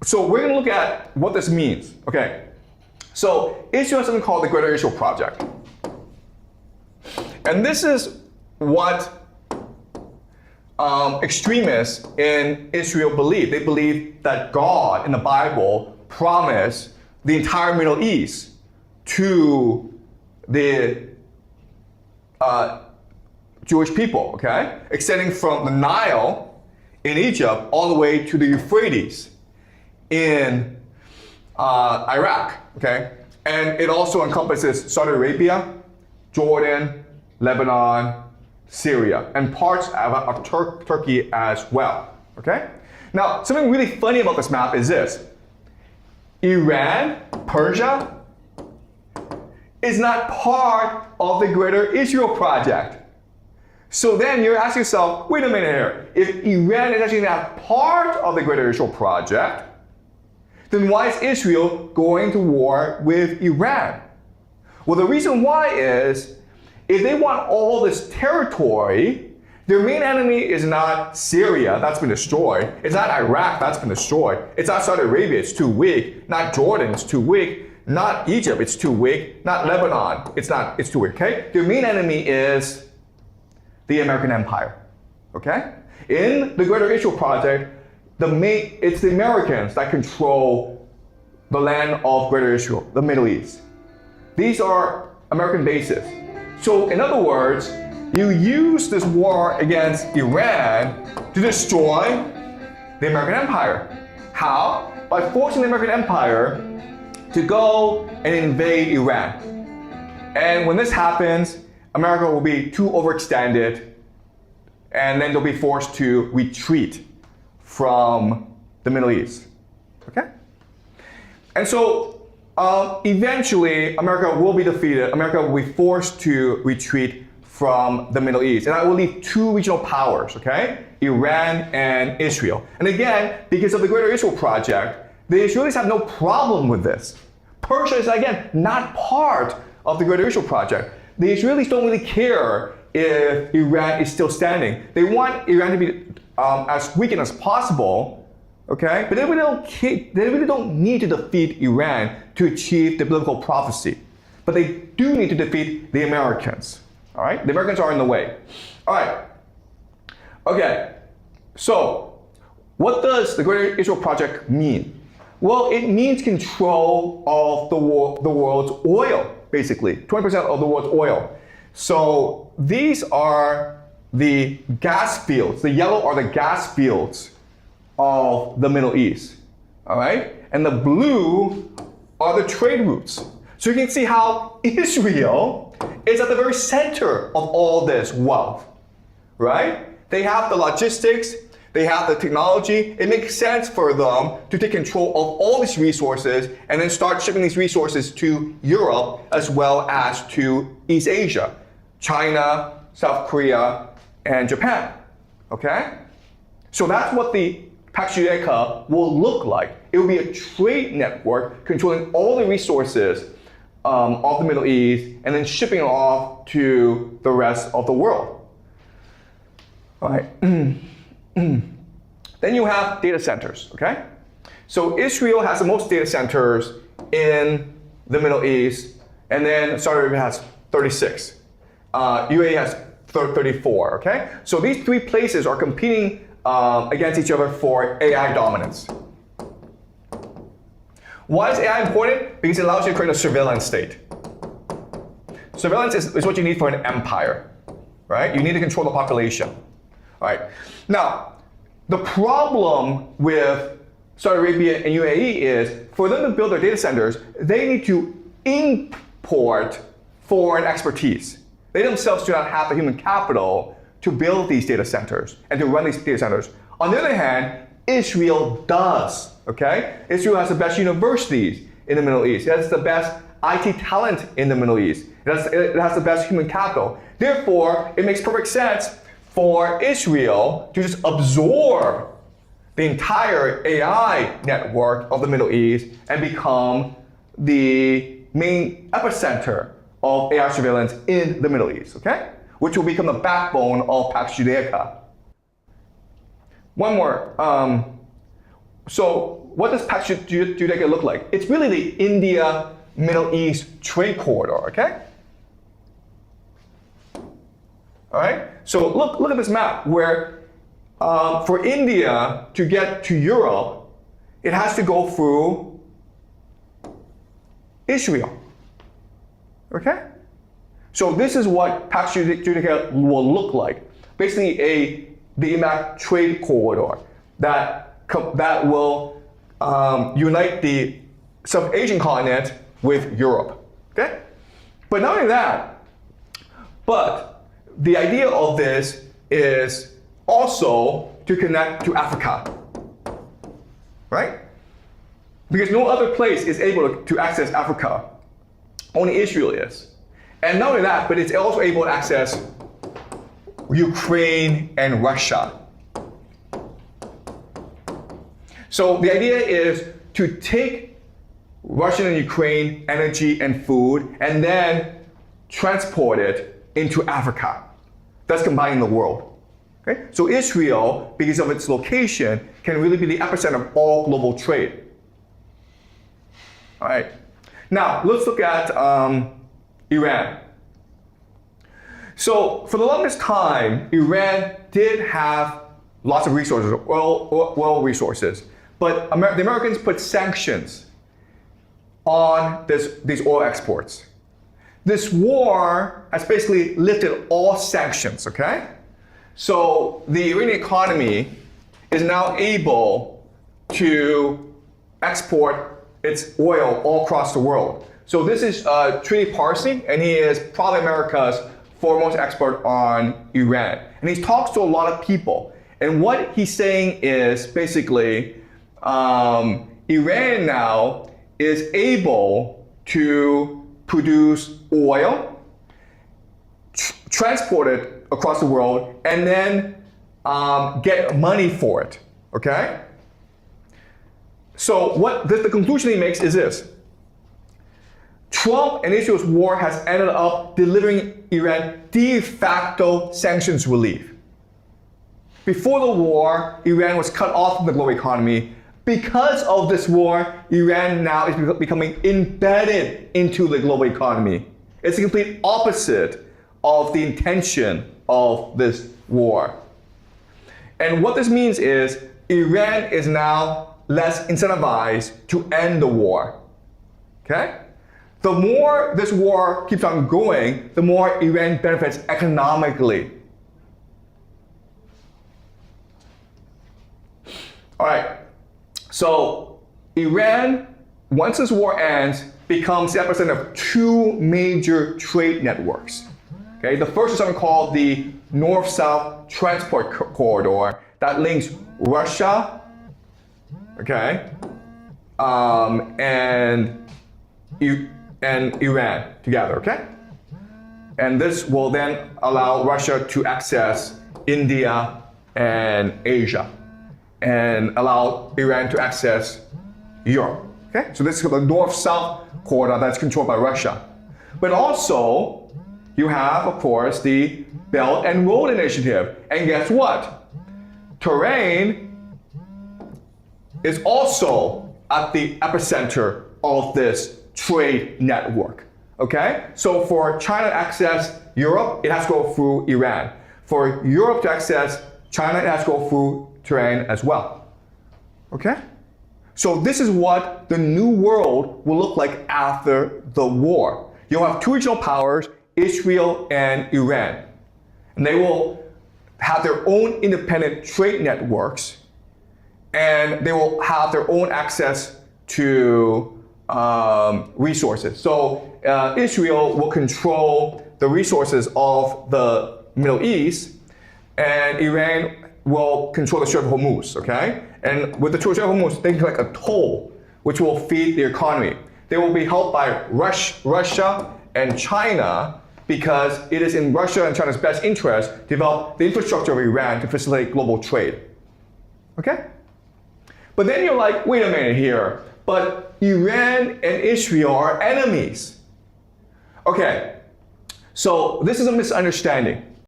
So we're going to look at what this means. Okay. So Israel has something called the Greater Israel Project. And this is what extremists in Israel believe. They believe that God in the Bible promised the entire Middle East to the Jewish people, okay? Extending from the Nile in Egypt all the way to the Euphrates in Iraq, okay? And it also encompasses Saudi Arabia, Jordan, Lebanon, Syria, and parts of Turkey as well, okay? Now, something really funny about this map is this. Iran, Persia, is not part of the Greater Israel Project. So then you're asking yourself, wait a minute here. If Iran is actually not part of the Greater Israel Project, then why is Israel going to war with Iran? Well, the reason why is, if they want all this territory, their main enemy is not Syria, that's been destroyed. It's not Iraq, that's been destroyed. It's not Saudi Arabia, it's too weak. Not Jordan, it's too weak. Not Egypt, it's too weak. Not Lebanon, it's too weak, okay? Their main enemy is the American Empire, okay? In the Greater Israel Project, it's the Americans that control the land of Greater Israel, the Middle East. These are American bases. So in other words, you use this war against Iran to destroy the American Empire. How? By forcing the American Empire to go and invade Iran. And when this happens, America will be too overextended, and then they'll be forced to retreat from the Middle East, okay? And so eventually, America will be defeated. America will be forced to retreat from the Middle East. And that will leave two regional powers, okay? Iran and Israel. And again, because of the Greater Israel Project, the Israelis have no problem with this. Persia is, again, not part of the Greater Israel Project. The Israelis don't really care if Iran is still standing. They want Iran to be as weakened as possible, okay? But they really don't need to defeat Iran to achieve the biblical prophecy. But they do need to defeat the Americans, all right? The Americans are in the way. All right, okay, so what does the Greater Israel Project mean? Well, it means control of the world's oil, basically, 20% of the world's oil. So these are the gas fields. The yellow are the gas fields of the Middle East, all right? And the blue are the trade routes. So you can see how Israel is at the very center of all this wealth, right? They have the logistics, they have the technology. It makes sense for them to take control of all these resources and then start shipping these resources to Europe as well as to East Asia, China, South Korea, and Japan, okay? So that's what the Pax Judea will look like. It will be a trade network controlling all the resources of the Middle East and then shipping it off to the rest of the world. All right. Then you have data centers, okay? So Israel has the most data centers in the Middle East, and then Saudi Arabia has 36. UAE has 34, okay? So these three places are competing against each other for AI dominance. Why is AI important? Because it allows you to create a surveillance state. Surveillance is what you need for an empire, right? You need to control the population, all right? Now, the problem with Saudi Arabia and UAE is, for them to build their data centers, they need to import foreign expertise. They themselves do not have the human capital to build these data centers and to run these data centers. On the other hand, Israel does, okay? Israel has the best universities in the Middle East. It has the best IT talent in the Middle East. It has the best human capital. Therefore, it makes perfect sense for Israel to just absorb the entire AI network of the Middle East and become the main epicenter of AI surveillance in the Middle East, okay? Which will become the backbone of Pax Judea. One more. So what does Pax Judea look like? It's really the India Middle East trade corridor, okay? All right, so look at this map where for India to get to Europe, it has to go through Israel, okay? So this is what Pax Judea will look like. Basically the IMAC trade corridor that will unite the South Asian continent with Europe, okay? But not only that, but the idea of this is also to connect to Africa, right? Because no other place is able to access Africa, only Israel is. And not only that, but it's also able to access Ukraine and Russia. So the idea is to take Russian and Ukraine energy and food and then transport it into Africa. That's combining the world. Okay? So Israel, because of its location, can really be the epicenter of all global trade. All right. Now, let's look at Iran. So for the longest time, Iran did have lots of resources, oil resources, but the Americans put sanctions on these oil exports. This war has basically lifted all sanctions, okay? So the Iranian economy is now able to export its oil all across the world. So this is Trini Parsi, and he is probably America's foremost expert on Iran. And he talks to a lot of people. And what he's saying is basically, Iran now is able to produce oil, transport it across the world, and then get money for it, okay? So what the conclusion he makes is this. Trump and Israel's war has ended up delivering Iran de facto sanctions relief. Before the war, Iran was cut off from the global economy. Because of this war, Iran now is becoming embedded into the global economy. It's the complete opposite of the intention of this war. And what this means is Iran is now less incentivized to end the war. Okay? The more this war keeps on going, the more Iran benefits economically. All right. So Iran, once this war ends, becomes the epicenter of two major trade networks. Okay, the first is something called the North-South Transport Corridor that links Russia, okay, and Iran together, okay? And this will then allow Russia to access India and Asia, and allow Iran to access Europe. Okay? So this is the North-South corridor that's controlled by Russia. But also, you have, of course, the Belt and Road Initiative. And guess what? Terrain is also at the epicenter of this trade network. Okay? So for China to access Europe, it has to go through Iran. For Europe to access China, it has to go through Terrain as well. Okay? So this is what the new world will look like after the war. You'll have two regional powers, Israel and Iran. And they will have their own independent trade networks, and they will have their own access to resources. So Israel will control the resources of the Middle East, and Iran will control the Strait of Hormuz, okay? And with the Strait of Hormuz, they can collect a toll, which will feed the economy. They will be helped by Russia and China, because it is in Russia and China's best interest to develop the infrastructure of Iran to facilitate global trade. Okay? But then you're like, wait a minute here, but Iran and Israel are enemies. Okay, so this is a misunderstanding.